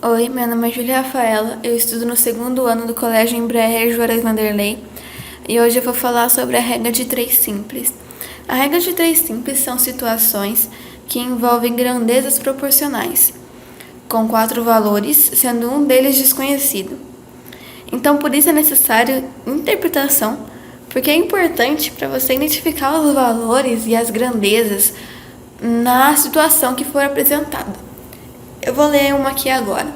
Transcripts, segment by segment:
Oi, meu nome é Julia Rafaela, eu estudo no segundo ano do Colégio Embraer Juarez Vanderlei e hoje eu vou falar sobre a regra de três simples. A regra de três simples são situações que envolvem grandezas proporcionais, com quatro valores, sendo um deles desconhecido. Então, por isso é necessário interpretação, porque é importante para você identificar os valores e as grandezas na situação que for apresentada. Eu vou ler uma aqui agora.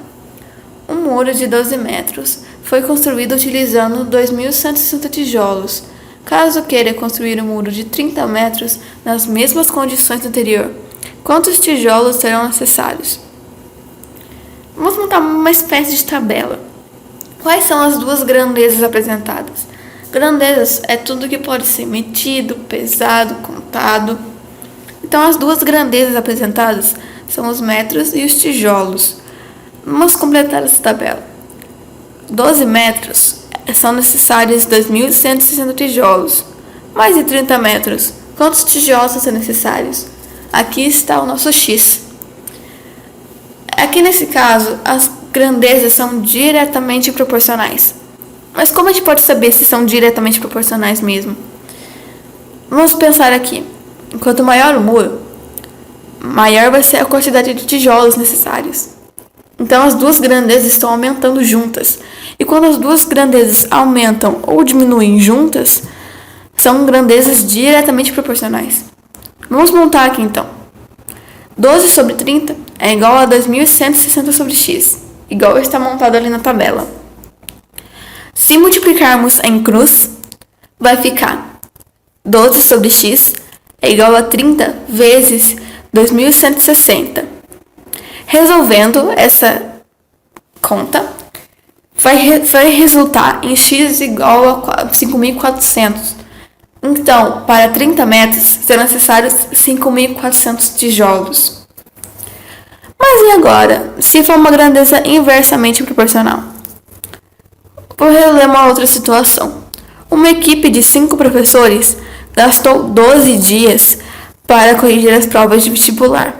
Um muro de 12 metros foi construído utilizando 2.160 tijolos. Caso queira construir um muro de 30 metros nas mesmas condições do anterior, quantos tijolos serão necessários? Vamos montar uma espécie de tabela. Quais são as duas grandezas apresentadas? Grandezas é tudo que pode ser medido, pesado, contado. Então, as duas grandezas apresentadas são os metros e os tijolos. Vamos completar essa tabela. 12 metros são necessários 2.160 tijolos. Mais de 30 metros. Quantos tijolos são necessários? Aqui está o nosso X. Aqui nesse caso, as grandezas são diretamente proporcionais. Mas como a gente pode saber se são diretamente proporcionais mesmo? Vamos pensar aqui. Quanto maior o muro, maior vai ser a quantidade de tijolos necessários. Então as duas grandezas estão aumentando juntas. E quando as duas grandezas aumentam ou diminuem juntas, são grandezas diretamente proporcionais. Vamos montar aqui então. 12 sobre 30 é igual a 2.160 sobre x, igual está montado ali na tabela. Se multiplicarmos em cruz, vai ficar 12 sobre x é igual a 30 vezes 2.160. Resolvendo essa conta, vai resultar em x igual a 5.400. Então, para 30 metros, serão necessários 5.400 tijolos. Mas e agora, se for uma grandeza inversamente proporcional? Vou reler uma outra situação. Uma equipe de 5 professores gastou 12 dias para corrigir as provas de vestibular.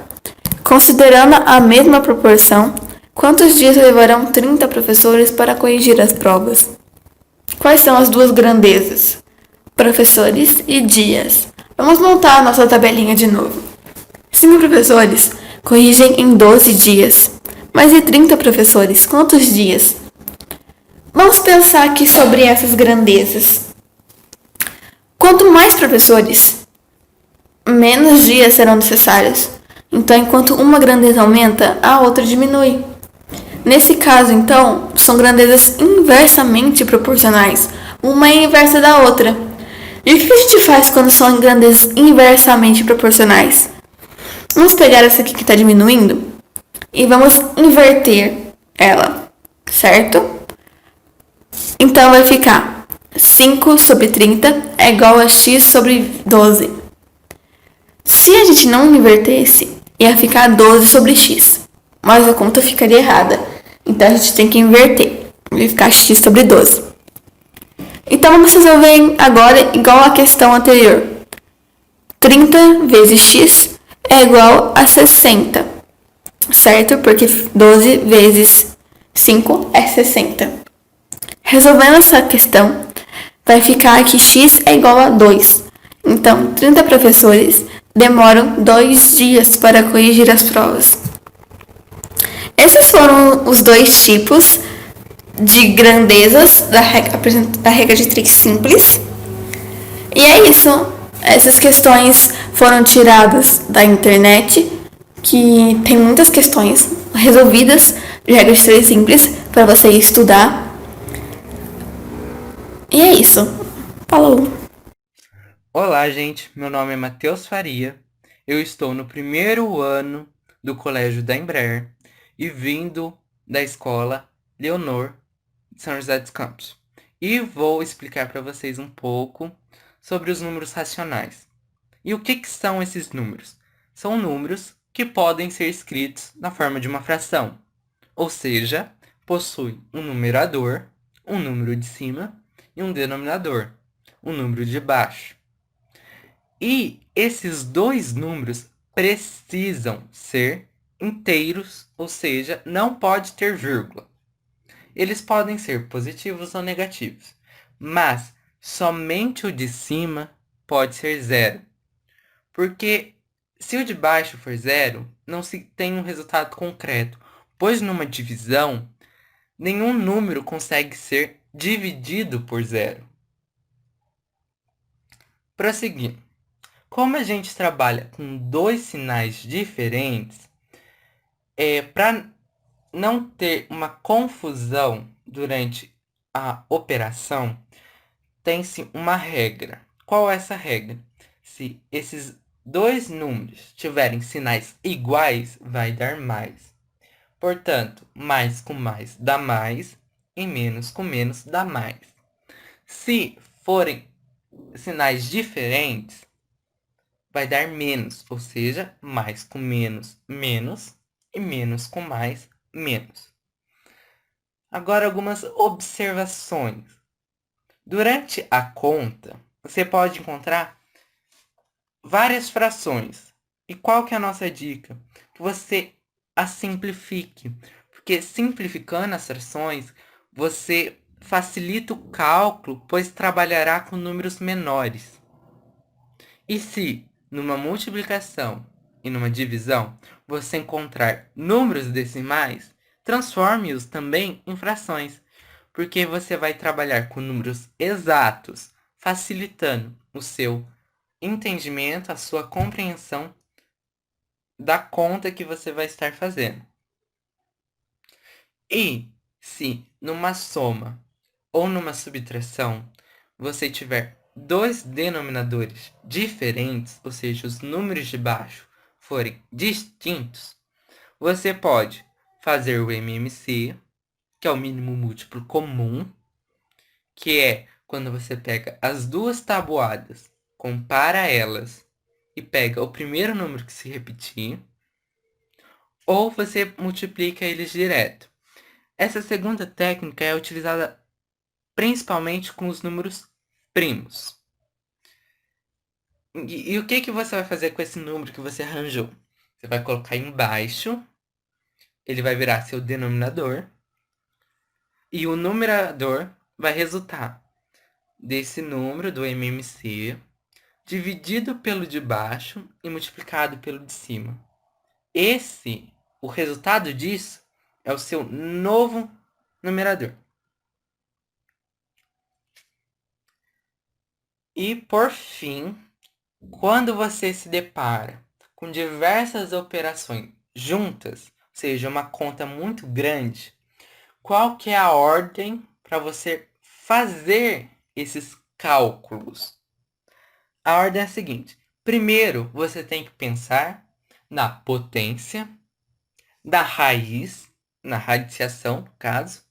Considerando a mesma proporção, quantos dias levarão 30 professores para corrigir as provas? Quais são as duas grandezas? Professores e dias. Vamos montar a nossa tabelinha de novo. 5 professores corrigem em 12 dias. Mais de 30 professores, quantos dias? Vamos pensar aqui sobre essas grandezas. Quanto mais professores, menos dias serão necessários. Então, enquanto uma grandeza aumenta, a outra diminui. Nesse caso, então, são grandezas inversamente proporcionais. Uma é inversa da outra. E o que a gente faz quando são grandezas inversamente proporcionais? Vamos pegar essa aqui que está diminuindo e vamos inverter ela, certo? Então, vai ficar 5 sobre 30 é igual a x sobre 12. Se a gente não invertesse, ia ficar 12 sobre x. Mas a conta ficaria errada. Então, a gente tem que inverter. Vai ficar x sobre 12. Então, vamos resolver agora igual à questão anterior. 30 vezes x é igual a 60. Certo? Porque 12 vezes 5 é 60. Resolvendo essa questão, vai ficar que x é igual a 2. Então, 30 professores demoram 2 dias para corrigir as provas. Esses foram os dois tipos de grandezas da regra de três simples. E é isso. Essas questões foram tiradas da internet, que tem muitas questões resolvidas de regra de três simples para você estudar. E é isso. Falou! Olá, gente. Meu nome é Matheus Faria. Eu estou no primeiro ano do Colégio da Embraer e vindo da escola Leonor de São José dos Campos. E vou explicar para vocês um pouco sobre os números racionais. E o que são esses números? São números que podem ser escritos na forma de uma fração, ou seja, possuem um numerador, um número de cima e um denominador, um número de baixo. E esses dois números precisam ser inteiros, ou seja, não pode ter vírgula. Eles podem ser positivos ou negativos, mas somente o de cima pode ser zero. Porque se o de baixo for zero, não se tem um resultado concreto, pois numa divisão, nenhum número consegue ser dividido por zero. Prosseguindo. Como a gente trabalha com dois sinais diferentes, para não ter uma confusão durante a operação, tem-se uma regra. Qual é essa regra? Se esses dois números tiverem sinais iguais, vai dar mais. Portanto, mais com mais dá mais e menos com menos dá mais. Se forem sinais diferentes, vai dar menos, ou seja, mais com menos, menos, e menos com mais, menos. Agora, algumas observações. Durante a conta, você pode encontrar várias frações. E qual que é a nossa dica? Que você a simplifique. Porque simplificando as frações, você facilita o cálculo, pois trabalhará com números menores. E se, numa multiplicação e numa divisão, você encontrar números decimais, transforme-os também em frações, porque você vai trabalhar com números exatos, facilitando o seu entendimento, a sua compreensão da conta que você vai estar fazendo. E se numa soma ou numa subtração você tiver dois denominadores diferentes, ou seja, os números de baixo forem distintos, você pode fazer o MMC, que é o mínimo múltiplo comum, que é quando você pega as duas tabuadas, compara elas e pega o primeiro número que se repetir, ou você multiplica eles direto. Essa segunda técnica é utilizada principalmente com os números primos. E o que você vai fazer com esse número que você arranjou? Você vai colocar embaixo, ele vai virar seu denominador, e o numerador vai resultar desse número do MMC, dividido pelo de baixo e multiplicado pelo de cima. O resultado disso é o seu novo numerador. E por fim, quando você se depara com diversas operações juntas, ou seja, uma conta muito grande, qual que é a ordem para você fazer esses cálculos? A ordem é a seguinte: primeiro, você tem que pensar na potência, da raiz, na radiciação, no caso,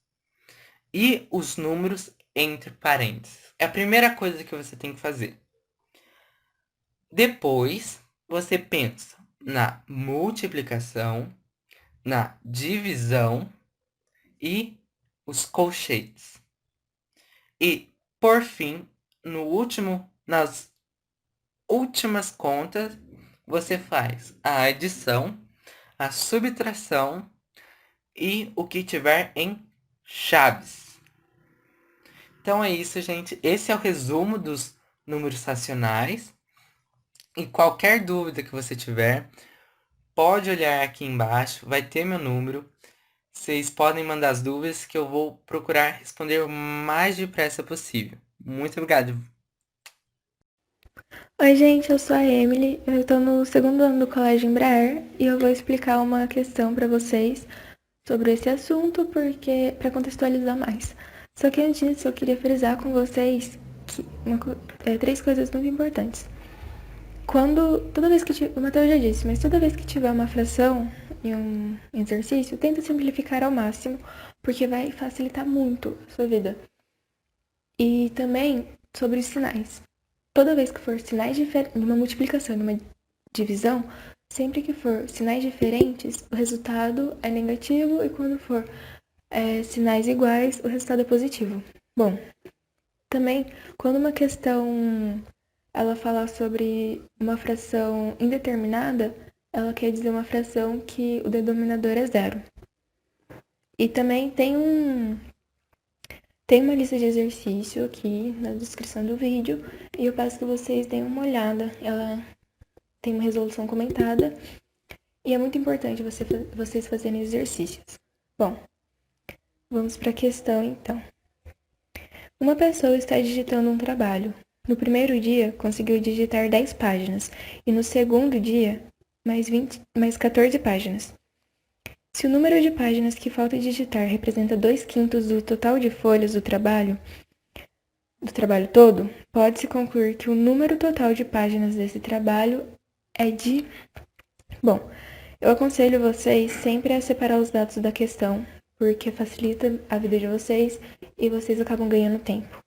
e os números entre parênteses. É a primeira coisa que você tem que fazer. Depois, você pensa na multiplicação, na divisão e os colchetes. E, por fim, nas últimas contas, você faz a adição, a subtração e o que tiver em chaves. Então é isso, gente. Esse é o resumo dos números racionais. E qualquer dúvida que você tiver, pode olhar aqui embaixo, vai ter meu número. Vocês podem mandar as dúvidas que eu vou procurar responder o mais depressa possível. Muito obrigado. Oi, gente, eu sou a Emily, eu estou no segundo ano do Colégio Embraer e eu vou explicar uma questão para vocês sobre esse assunto, porque para contextualizar mais. Só que antes disso, eu queria frisar com vocês que três coisas muito importantes. Toda vez que o Matheus já disse, mas toda vez que tiver uma fração em um exercício, tenta simplificar ao máximo, porque vai facilitar muito a sua vida. E também sobre os sinais. Toda vez que for sinais diferentes, numa multiplicação, numa divisão, sempre que for sinais diferentes, o resultado é negativo e quando for sinais iguais, o resultado é positivo. Bom, também, quando uma questão ela fala sobre uma fração indeterminada, ela quer dizer uma fração que o denominador é zero. E também tem uma lista de exercício aqui na descrição do vídeo e eu peço que vocês deem uma olhada. Ela tem uma resolução comentada e é muito importante vocês fazerem exercícios. Bom, vamos para a questão então. Uma pessoa está digitando um trabalho. No primeiro dia, conseguiu digitar 10 páginas e no segundo dia, mais 14 páginas. Se o número de páginas que falta digitar representa 2/5 do total de folhas do trabalho todo, pode-se concluir que o número total de páginas desse trabalho é de... Bom, eu aconselho vocês sempre a separar os dados da questão, porque facilita a vida de vocês e vocês acabam ganhando tempo.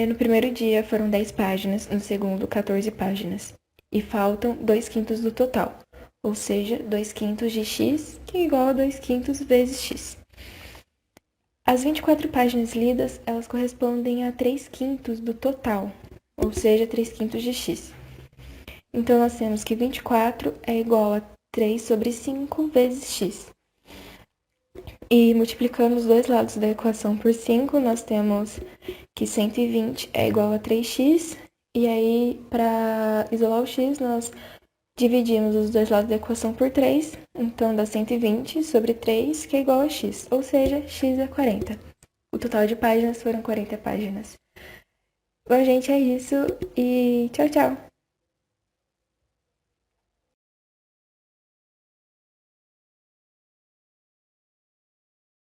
No primeiro dia foram 10 páginas, no segundo 14 páginas. E faltam 2/5 do total, ou seja, 2/5 de x, que é igual a 2/5 vezes x. As 24 páginas lidas, elas correspondem a 3/5 do total, ou seja, 3/5 de x. Então, nós temos que 24 é igual a 3 sobre 5 vezes x. E multiplicando os dois lados da equação por 5, nós temos que 120 é igual a 3x. E aí, para isolar o x, nós dividimos os dois lados da equação por 3. Então, dá 120 sobre 3, que é igual a x. Ou seja, x é 40. O total de páginas foram 40 páginas. Bom, gente, é isso. E tchau, tchau!